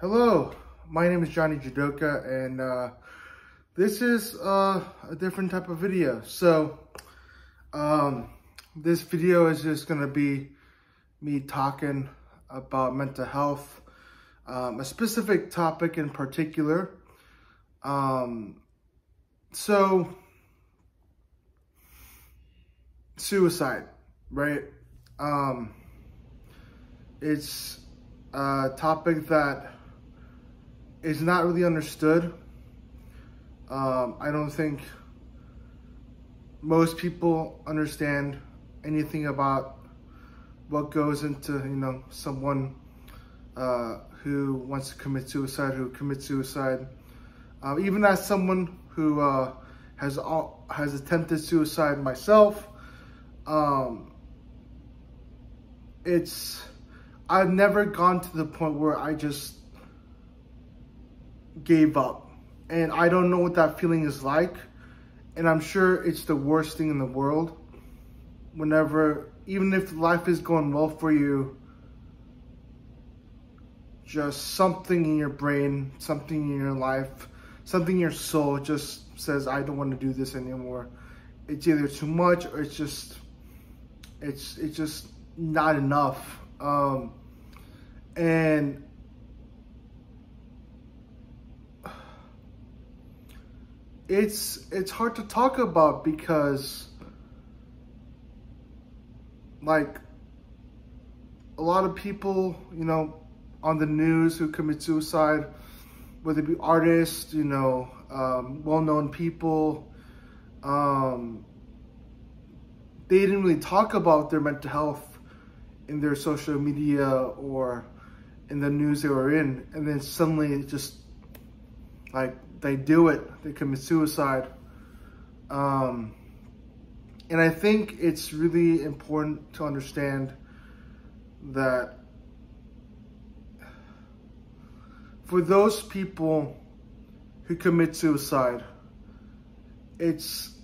Hello, my name is Johnny Judoka, and this is a different type of video. So, this video is just gonna be me talking about mental health, a specific topic in particular. So, suicide, right? It's a topic that is not really understood. I don't think most people understand anything about what goes into, someone who wants to commit suicide, who commits suicide. Even as someone who has attempted suicide myself, I've never gone to the point where I just gave up, and I don't know what that feeling is like, and I'm sure it's the worst thing in the world whenever, even if life is going well for you, just something in your brain, something in your life, something in your soul just says, I don't want to do this anymore. It's either too much or it's just not enough. And it's hard to talk about because, like, a lot of people, on the news who commit suicide, whether it be artists, well-known people, they didn't really talk about their mental health in their social media or in the news they were in, and then suddenly it just, like, they do it, they commit suicide. And I think it's really important to understand that for those people who commit suicide, it's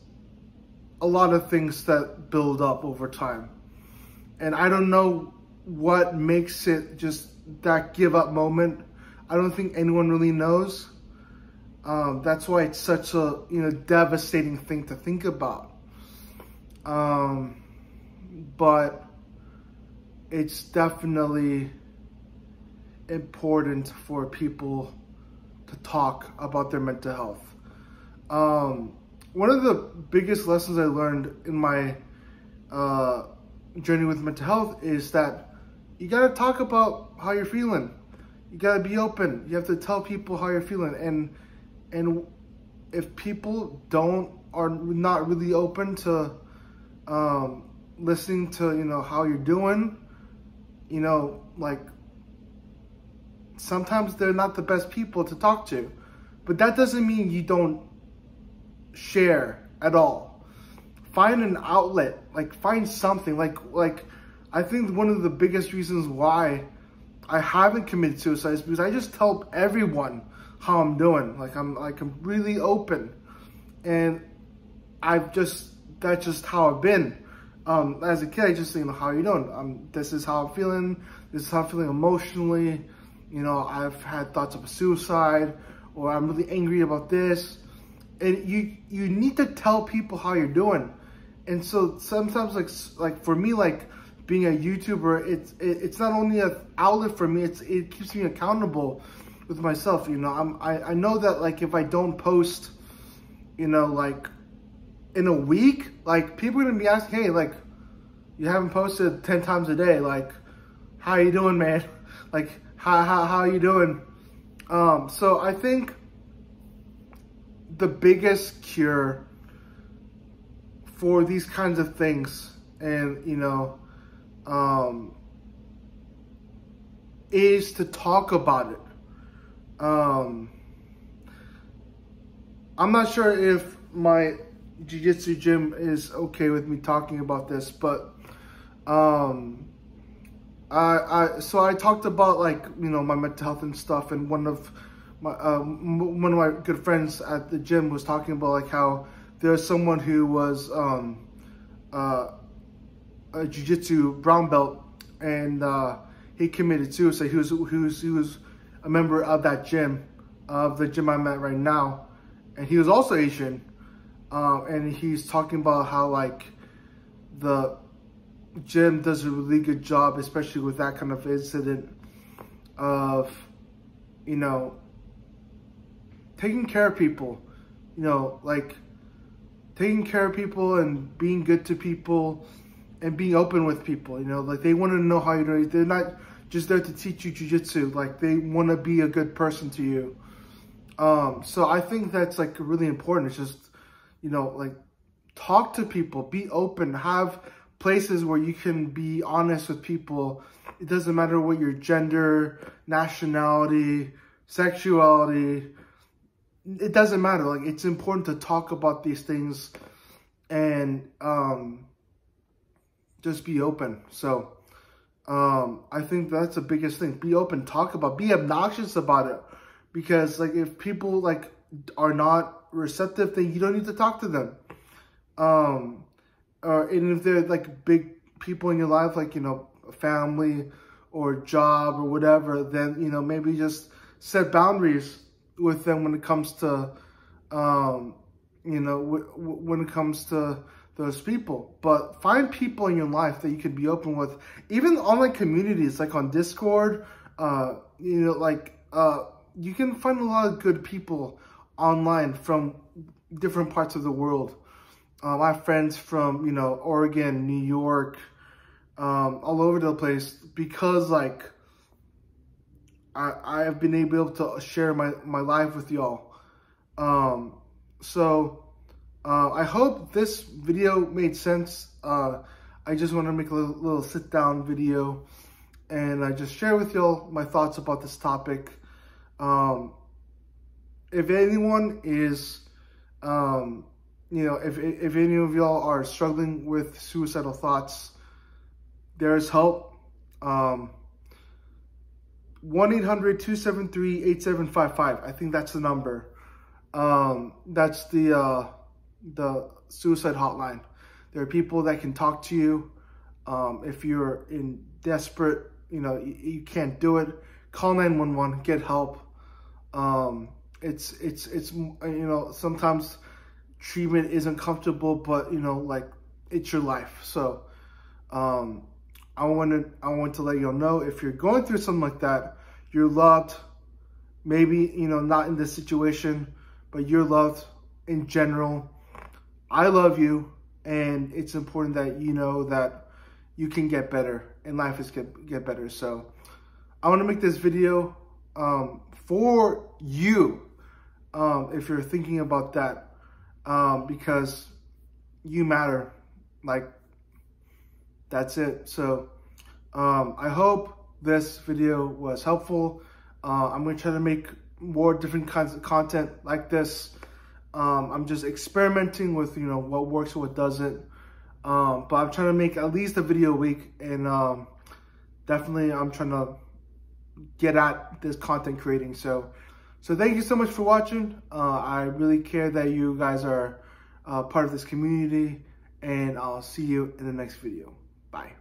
a lot of things that build up over time. And I don't know what makes it just that give up moment. I don't think anyone really knows. That's why it's such a devastating thing to think about. But it's definitely important for people to talk about their mental health. One of the biggest lessons I learned in my journey with mental health is that you gotta talk about how you're feeling. You gotta be open. You have to tell people how you're feeling. And if people are not really open to listening to how you're doing, like, sometimes they're not the best people to talk to. But that doesn't mean you don't share at all. Find an outlet, like, find something. Like I think one of the biggest reasons why I haven't committed suicide is because I just tell everyone how I'm doing. I'm really open, and that's just how I've been. As a kid, I just think, how are you doing? This is how I'm feeling. This is how I'm feeling emotionally. I've had thoughts of suicide, or I'm really angry about this. And you need to tell people how you're doing. And so sometimes, like for me, like being a YouTuber, it's not only an outlet for me, it keeps me accountable with myself. I know that, like, if I don't post, like in a week, like, people are gonna be asking, hey, like, you haven't posted 10 times a day, like, how you doing, man? Like, how you doing? So I think the biggest cure for these kinds of things, and is to talk about it. I'm not sure if my jiu-jitsu gym is okay with me talking about this, but so I talked about, like, my mental health and stuff, and one of my good friends at the gym was talking about, like, how there's someone who was a jiu-jitsu brown belt, and he committed suicide. He was a member of that gym, of the gym I'm at right now, and he was also Asian, and he's talking about how like the gym does a really good job, especially with that kind of incident of, you know, taking care of people, you know, like taking care of people and being good to people and being open with people, you know, like they want to know how you're doing. They're not just there to teach you jiu-jitsu, like they want to be a good person to you. So I think that's like really important. It's just, you know, like talk to people, be open, have places where you can be honest with people. It doesn't matter what your gender, nationality, sexuality, it doesn't matter. Like it's important to talk about these things and just be open. So I think that's the biggest thing. Be open, talk about, be obnoxious about it. Because like if people like are not receptive, then you don't need to talk to them. And if they're like big people in your life, like, you know, family or job or whatever, then, you know, maybe just set boundaries with them when it comes to, you know, when it comes to those people. But find people in your life that you can be open with, even online communities like on Discord. You know, like you can find a lot of good people online from different parts of the world. I have friends from, you know, Oregon, New York, all over the place, because like I have been able to share my life with y'all. So I hope this video made sense. I just want to make a little sit down video and I just share with y'all my thoughts about this topic. If anyone is, you know, if any of y'all are struggling with suicidal thoughts, there's help. 1-800-273-8755. I think that's the number. That's the suicide hotline. There are people that can talk to you. If you're in desperate, you know, you can't do it, call 911, get help. It's you know, sometimes treatment isn't comfortable, but you know, like it's your life. So I want to let y'all know, if you're going through something like that, you're loved. Maybe, you know, not in this situation, but you're loved in general. I love you, and it's important that you know that you can get better and life is get better. So I want to make this video for you, if you're thinking about that, because you matter. Like, that's it. So I hope this video was helpful. I'm going to try to make more different kinds of content like this. I'm just experimenting with, you know, what works and what doesn't. But I'm trying to make at least a video a week, and definitely I'm trying to get at this content creating. So thank you so much for watching. I really care that you guys are part of this community, and I'll see you in the next video. Bye.